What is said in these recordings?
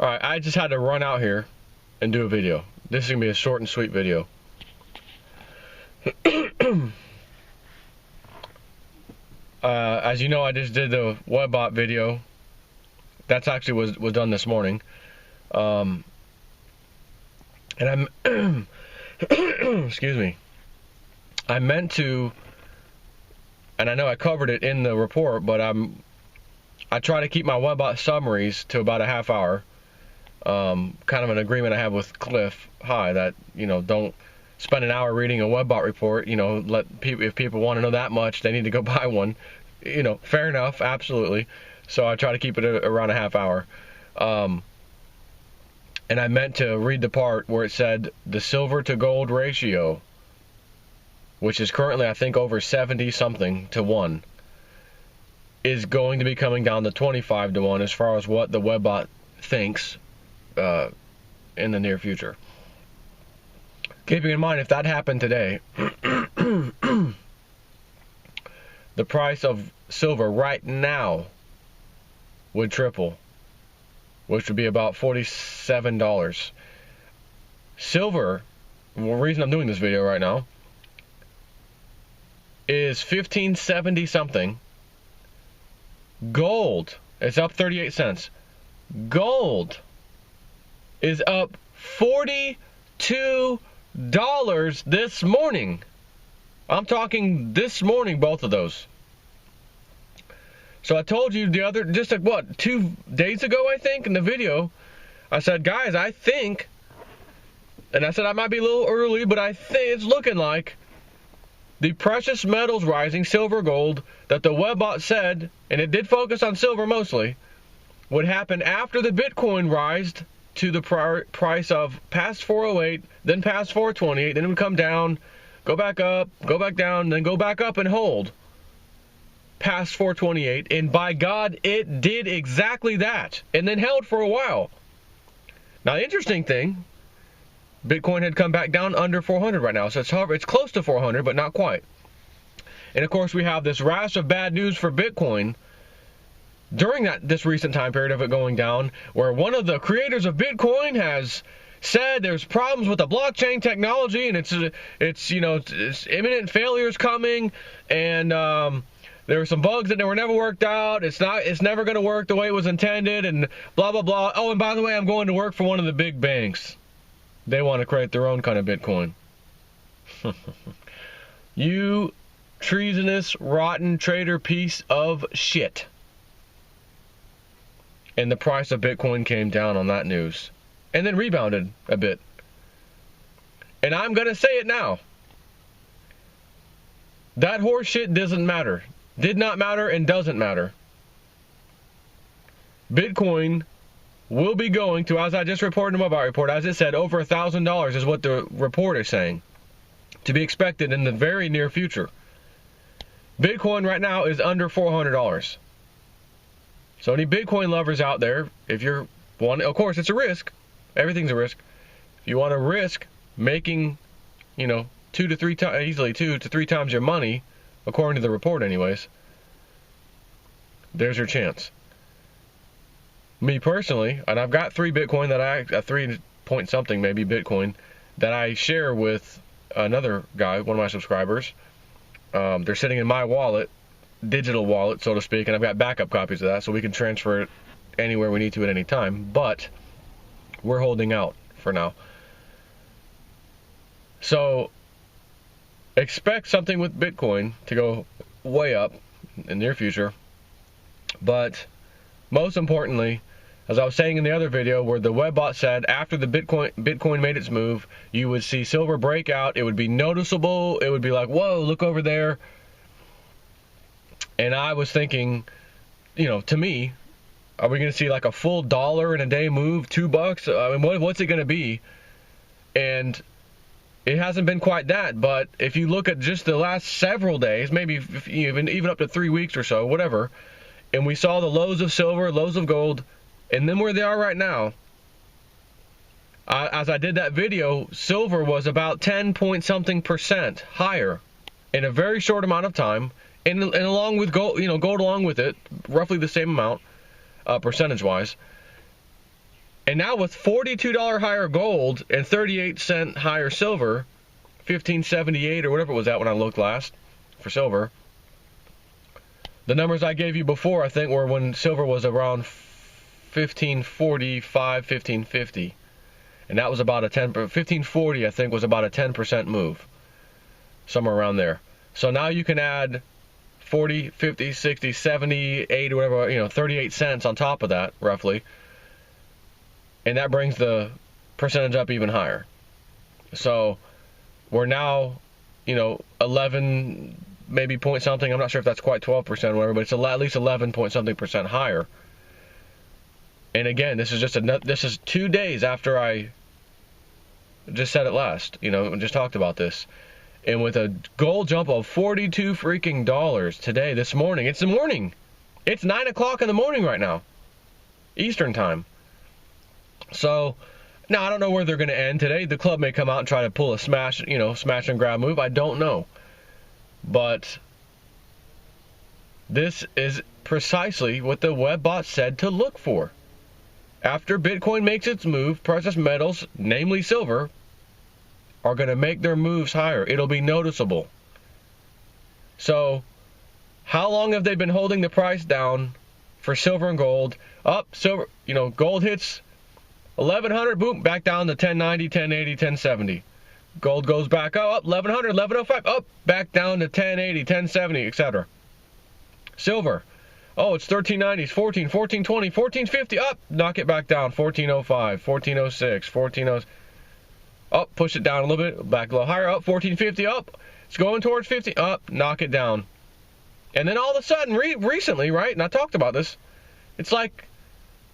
Alright, I just had to run out here and do a video. This is going to be a short and sweet video. As you know, I just did the WebBot video. That's actually was done this morning. And I'm excuse me. I meant to, and I know I covered it in the report, but I try to keep my WebBot summaries to about a half hour. Kind of an agreement I have with Cliff High that, you know, don't spend an hour reading a WebBot report. You know, let people, if people want to know that much, they need to go buy one. You know, fair enough, absolutely. So I try to keep it around a half hour. And I meant to read the part where it said the silver to gold ratio, which is currently, I think, over 70 something to 1, is going to be coming down to 25 to 1 as far as what the WebBot thinks in the near future. Keeping in mind, if that happened today, the price of silver right now would triple, which would be about $47. Silver, the reason I'm doing this video right now, is $15.70 something. Gold is up 38 cents. Gold is up $42 this morning. I'm talking this morning, both of those. So I told you the other, just like what, 2 days ago, I think, in the video, I said, guys, I think, and I said I might be a little early, but I think it's looking like the precious metals rising, silver, gold, that the WebBot said, and it did focus on silver mostly, would happen after the Bitcoin rised to the price of past 408, then past 428, then it would come down, go back up, go back down, then go back up and hold past 428. And by God, it did exactly that, and then held for a while. Now, the interesting thing, Bitcoin had come back down under 400 right now, so it's close to 400, but not quite. And of course, we have this rash of bad news for Bitcoin during this recent time period of it going down, where one of the creators of Bitcoin has said there's problems with the blockchain technology, and it's imminent failures coming, and there were some bugs that were never worked out. It's never going to work the way it was intended, and blah blah blah. Oh, and by the way, I'm going to work for one of the big banks. They want to create their own kind of Bitcoin. You treasonous, rotten traitor piece of shit. And the price of Bitcoin came down on that news, and then rebounded a bit. And I'm going to say it now. That horse shit doesn't matter. Did not matter and doesn't matter. Bitcoin will be going to, as I just reported in my WebBot report, as it said, over $1,000 is what the report is saying, to be expected in the very near future. Bitcoin right now is under $400. So any Bitcoin lovers out there, if you're one, of course it's a risk. Everything's a risk. If you want to risk making, 2 to 3 times, easily 2 to 3 times your money, according to the report anyways, there's your chance. Me personally, and I've got 3 Bitcoin that 3 point something maybe Bitcoin that I share with another guy, one of my subscribers. They're sitting in my wallet, digital wallet, so to speak, and I've got backup copies of that, so we can transfer it anywhere we need to at any time. But we're holding out for now. So expect something with Bitcoin to go way up in the near future. But most importantly, as I was saying in the other video where the WebBot said after the Bitcoin made its move, you would see silver break out. It would be noticeable. It would be like, whoa, look over there. And I was thinking, to me, are we going to see like a full dollar in a day move, $2? I mean, what's it going to be? And it hasn't been quite that. But if you look at just the last several days, maybe even up to 3 weeks or so, whatever, and we saw the lows of silver, lows of gold, and then where they are right now, as I did that video, silver was about 10 point something % higher in a very short amount of time, and along with gold, gold along with it, roughly the same amount, percentage-wise. And now with $42 higher gold and 38-cent higher silver, 1578 or whatever it was at when I looked last for silver. The numbers I gave you before, I think, were when silver was around 1545, 1550. And that was about a 1540, I think, was about a 10% move. Somewhere around there. So now you can add 40, 50, 60, 70, 80, whatever, 38 cents on top of that, roughly. And that brings the percentage up even higher. So we're now, 11, maybe point something. I'm not sure if that's quite 12% or whatever, but it's at least 11 point something percent higher. And again, this is 2 days after I just said it last, just talked about this. And with a gold jump of $42 freaking dollars today, this morning. It's the morning. It's 9 o'clock in the morning right now, Eastern time. So now I don't know where they're going to end today. The club may come out and try to pull a smash and grab move. I don't know. But this is precisely what the web bot said to look for. After Bitcoin makes its move, precious metals, namely silver, are going to make their moves higher. It'll be noticeable. So, how long have they been holding the price down for silver and gold? Up, silver, gold hits 1100, boom, back down to 1090, 1080, 1070. Gold goes back up, 1100, 1105, up, back down to 1080, 1070, etc. Silver, it's 1390s, 1420, 1450, up, knock it back down, 1405, 1406, 1406. Up, push it down a little bit, back a little higher, up, 1450, up, it's going towards 50, up, knock it down. And then all of a sudden, recently, right, and I talked about this, it's like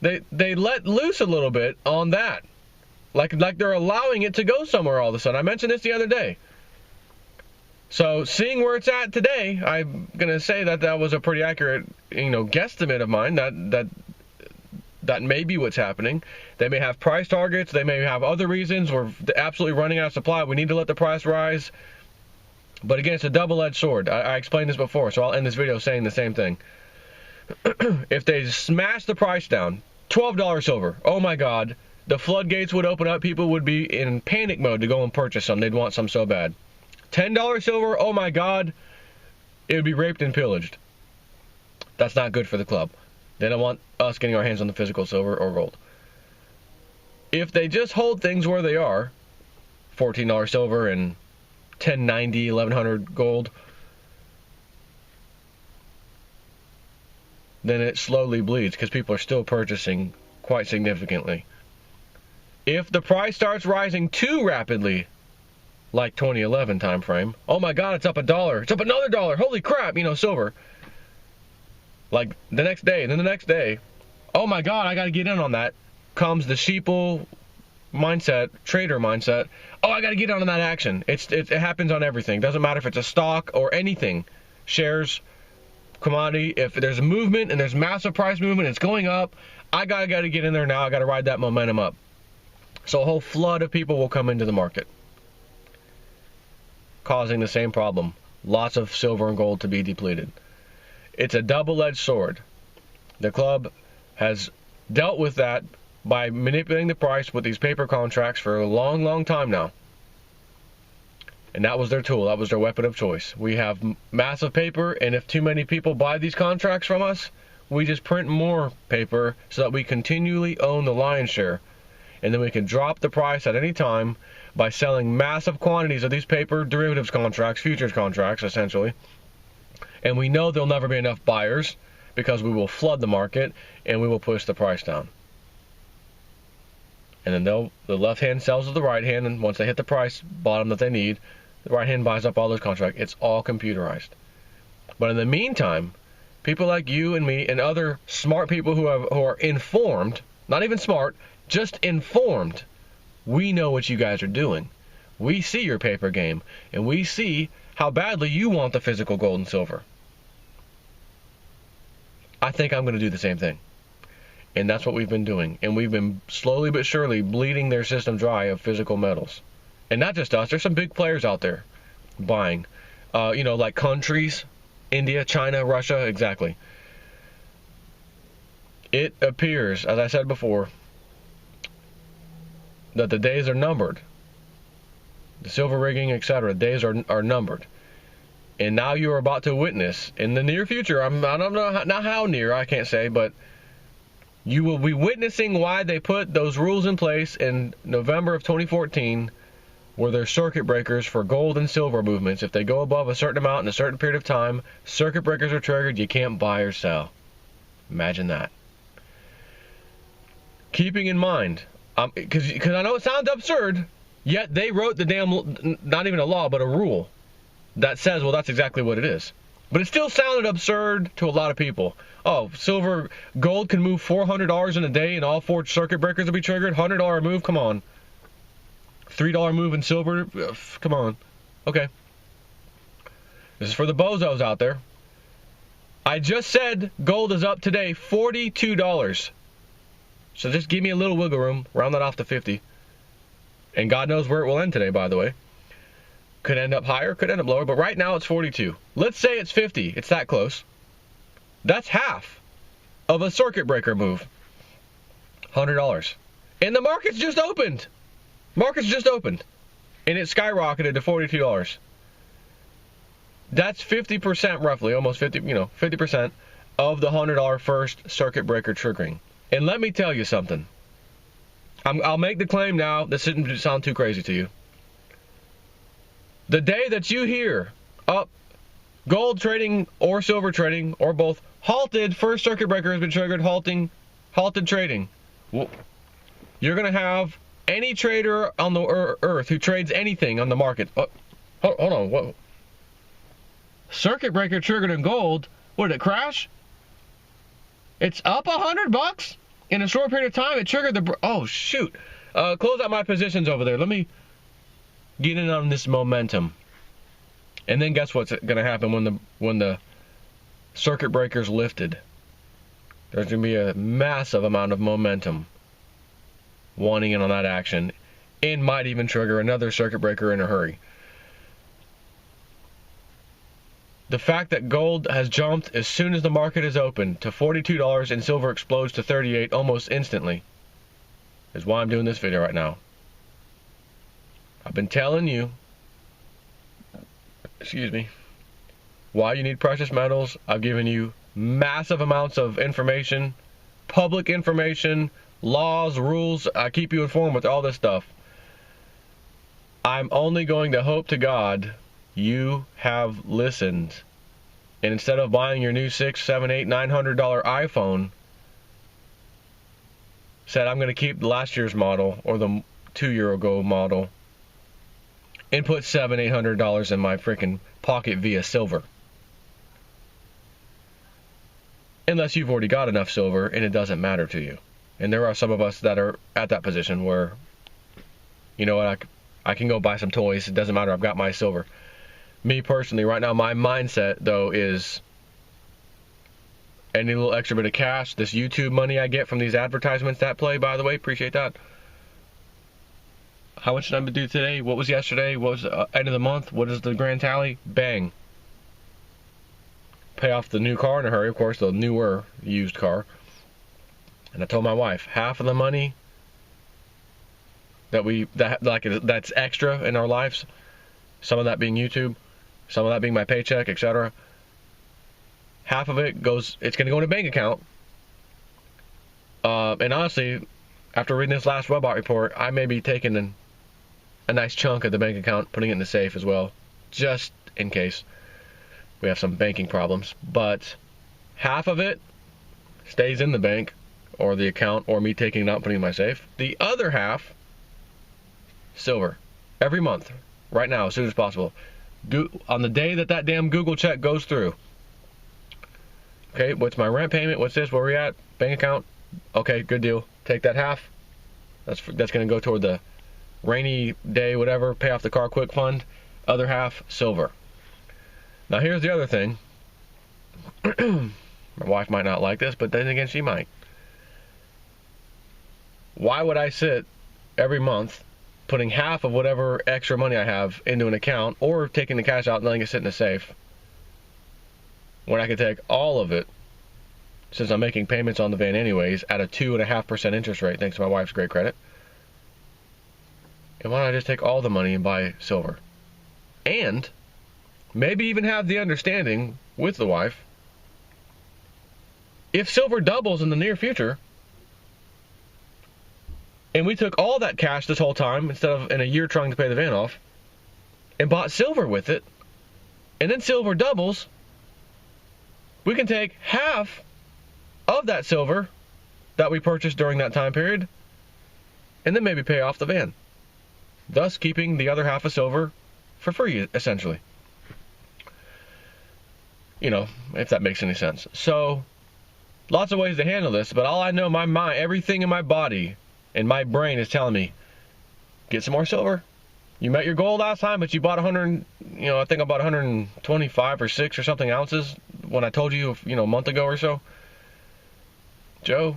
they let loose a little bit on that. Like they're allowing it to go somewhere all of a sudden. I mentioned this the other day. So seeing where it's at today, I'm going to say that was a pretty accurate, guesstimate of mine, that may be what's happening. They may have price targets. They may have other reasons. We're absolutely running out of supply. We need to let the price rise. But again, it's a double-edged sword. I explained this before, so I'll end this video saying the same thing. If they smash the price down, $12 silver, oh my God, the floodgates would open up. People would be in panic mode to go and purchase some. They'd want some so bad. $10 silver, oh my God, it would be raped and pillaged. That's not good for the club. They don't want us getting our hands on the physical silver or gold. If they just hold things where they are, $14 silver and 1090, 1100 gold, then it slowly bleeds because people are still purchasing quite significantly. If the price starts rising too rapidly, like 2011 time frame, oh my God, it's up $1. It's up another $1. Holy crap, silver. Like the next day, then the next day, oh my God, I got to get in on that. Comes the sheeple mindset, trader mindset. Oh, I got to get in on that action. It happens on everything. Doesn't matter if it's a stock or anything. Shares, commodity. If there's a movement and there's massive price movement, it's going up. I got to get in there now. I got to ride that momentum up. So a whole flood of people will come into the market, causing the same problem. Lots of silver and gold to be depleted. It's a double-edged sword. The club has dealt with that by manipulating the price with these paper contracts for a long, long time now. And that was their tool. That was their weapon of choice. We have massive paper, and if too many people buy these contracts from us, we just print more paper so that we continually own the lion's share. And then we can drop the price at any time by selling massive quantities of these paper derivatives contracts, futures contracts, essentially. And we know there'll never be enough buyers because we will flood the market and we will push the price down. And then the left hand sells to the right hand, and once they hit the price bottom that they need, the right hand buys up all those contracts. It's all computerized. But in the meantime, people like you and me and other smart people who are informed, not even smart, just informed, we know what you guys are doing. We see your paper game, and we see how badly you want the physical gold and silver. I think I'm going to do the same thing. And that's what we've been doing. And we've been slowly but surely bleeding their system dry of physical metals. And not just us. There's some big players out there buying. Like countries. India, China, Russia, exactly. It appears, as I said before, that the days are numbered. The silver rigging, etc. Days are numbered. And now you are about to witness, in the near future, I don't know not how near, I can't say, but you will be witnessing why they put those rules in place in November of 2014, where there's circuit breakers for gold and silver movements. If they go above a certain amount in a certain period of time, circuit breakers are triggered. You can't buy or sell. Imagine that. Keeping in mind, because I know it sounds absurd, yet they wrote the damn, not even a law, but a rule that says, well, that's exactly what it is. But it still sounded absurd to a lot of people. Oh, gold can move $400 in a day and all 4 circuit breakers will be triggered? $100 move? Come on. $3 move in silver? Come on. Okay. This is for the bozos out there. I just said gold is up today $42. So just give me a little wiggle room. Round that off to 50. And God knows where it will end today, by the way. Could end up higher, could end up lower, but right now it's 42. Let's say it's 50. It's that close. That's half of a circuit breaker move. $100. And the market's just opened. Market's just opened. And it skyrocketed to $42. That's 50% roughly, almost 50% of the $100 first circuit breaker triggering. And let me tell you something. I'll make the claim now. This shouldn't sound too crazy to you. The day that you hear up gold trading or silver trading or both halted, first circuit breaker has been triggered, halted trading, you're going to have any trader on the earth who trades anything on the market. Hold on. Whoa. Circuit breaker triggered in gold. What, did it crash? It's up $100 in a short period of time. It triggered the... Oh, shoot. Close out my positions over there. Let me get in on this momentum. And then guess what's going to happen when the circuit breaker's lifted? There's going to be a massive amount of momentum wanting in on that action, and might even trigger another circuit breaker in a hurry. The fact that gold has jumped as soon as the market is open to $42 and silver explodes to $38 almost instantly is why I'm doing this video right now. I've been telling you, why you need precious metals. I've given you massive amounts of information, public information, laws, rules. I keep you informed with all this stuff. I'm only going to hope to God you have listened, and instead of buying your new $600, $700, $800, $900 iPhone, said I'm going to keep last year's model or the 2 year ago model and put $700, $800 in my freaking pocket via silver. Unless you've already got enough silver and it doesn't matter to you. And there are some of us that are at that position where, you know what, I can go buy some toys. It doesn't matter. I've got my silver. Me personally, right now, my mindset, though, is any little extra bit of cash, this YouTube money I get from these advertisements that play, by the way, appreciate that. How much did I do today? What was yesterday? What was the end of the month? What is the grand tally? Bang. Pay off the new car in a hurry, of course, the newer used car. And I told my wife, half of the money that's extra in our lives, some of that being YouTube, some of that being my paycheck, etc. Half of it it's going to go in a bank account. And honestly, after reading this last Webbot report, I may be taking a nice chunk of the bank account, putting it in the safe as well, just in case we have some banking problems. But half of it stays in the bank or the account, or me taking it out and putting it in my safe. The other half, silver. Every month, right now, as soon as possible. On the day that damn Google check goes through. Okay, what's my rent payment? What's this? Where we at? Bank account? Okay, good deal. Take that half. That's going to go toward the rainy day, whatever, pay off the car quick fund. Other half, silver. Now here's the other thing. My wife might not like this, but then again, she might. Why would I sit every month putting half of whatever extra money I have into an account, or taking the cash out and letting it sit in a safe, when I could take all of it, since I'm making payments on the van anyways, at a 2.5% interest rate, thanks to my wife's great credit, And why not just take all the money and buy silver? And maybe even have the understanding with the wife, if silver doubles in the near future, and we took all that cash this whole time, instead of in a year trying to pay the van off, and bought silver with it, and then silver doubles, we can take half of that silver that we purchased during that time period, and then maybe pay off the van, thus keeping the other half of silver for free, essentially. You know, if that makes any sense. So, lots of ways to handle this, but all I know, my mind, everything in my body and my brain is telling me, get some more silver. You met your goal last time, but you bought 100, I think I bought 125 or 6 or something ounces when I told you, a month ago or so. Joe,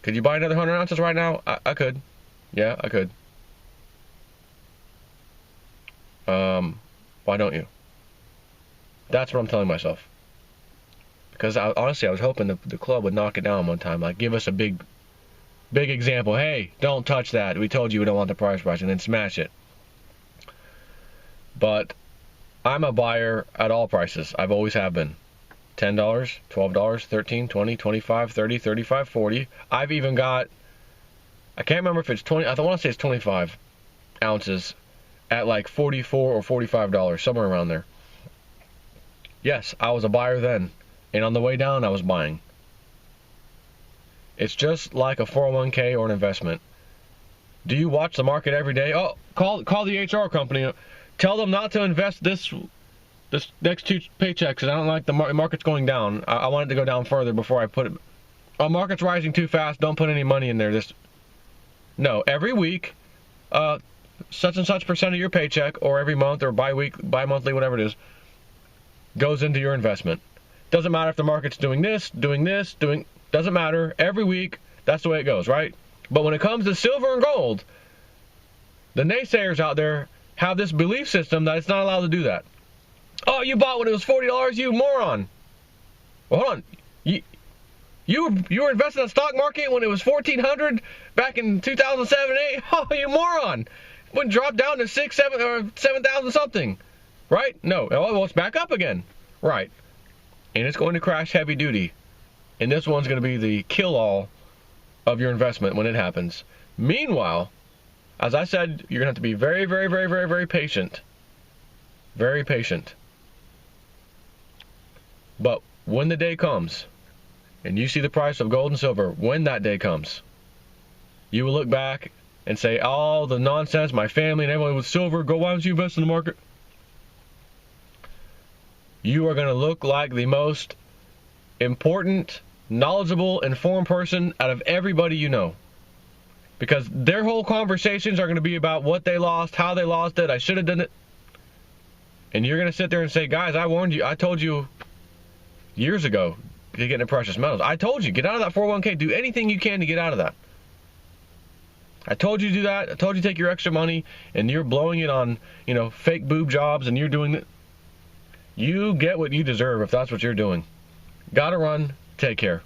could you buy another 100 ounces right now? I could. Yeah, I could. Why don't you? That's what I'm telling myself. Because honestly, I was hoping the club would knock it down one time. Like, give us a big example. Hey, don't touch that. We told you we don't want the price rise, and then smash it. But I'm a buyer at all prices. I've always have been. $10, $12, $13, $20, $25, $30, $35, $40. I've even got, I can't remember if it's 20, I want to say it's 25 ounces at like $44 or $45, somewhere around there. Yes, I was a buyer then. And on the way down, I was buying. It's just like a 401k or an investment. Do you watch the market every day? Oh, call the HR company. Tell them not to invest this next 2 paychecks, because I don't like the market's going down. I want it to go down further before I put it. Oh, market's rising too fast. Don't put any money in there. No, every week, such and such percent of your paycheck, or every month, or bi-monthly, whatever it is, goes into your investment. Doesn't matter if the market's doing this, doesn't matter. Every week, that's the way it goes, right? But when it comes to silver and gold, the naysayers out there have this belief system that it's not allowed to do that. Oh, you bought when it was $40, you moron. Well, hold on. You were investing in the stock market when it was $1,400 back in 2007, 2008? Oh, you moron. It wouldn't drop down to 6, 7, or 7,000 something. Right? No. Oh, well, it's back up again. Right. And it's going to crash heavy duty. And this one's going to be the kill-all of your investment when it happens. Meanwhile, as I said, you're going to have to be very, very, very, very, very patient. Very patient. But when the day comes, and you see the price of gold and silver, when that day comes, you will look back and say, all the nonsense, my family and everyone with silver, why don't you invest in the market? You are going to look like the most important, knowledgeable, informed person out of everybody you know. Because their whole conversations are going to be about what they lost, how they lost it, I should have done it. And you're going to sit there and say, guys, I warned you, I told you years ago to get into precious metals. I told you, get out of that 401k. Do anything you can to get out of that. I told you to do that. I told you to take your extra money, and you're blowing it on, fake boob jobs, and you're doing it. You get what you deserve if that's what you're doing. Gotta run. Take care.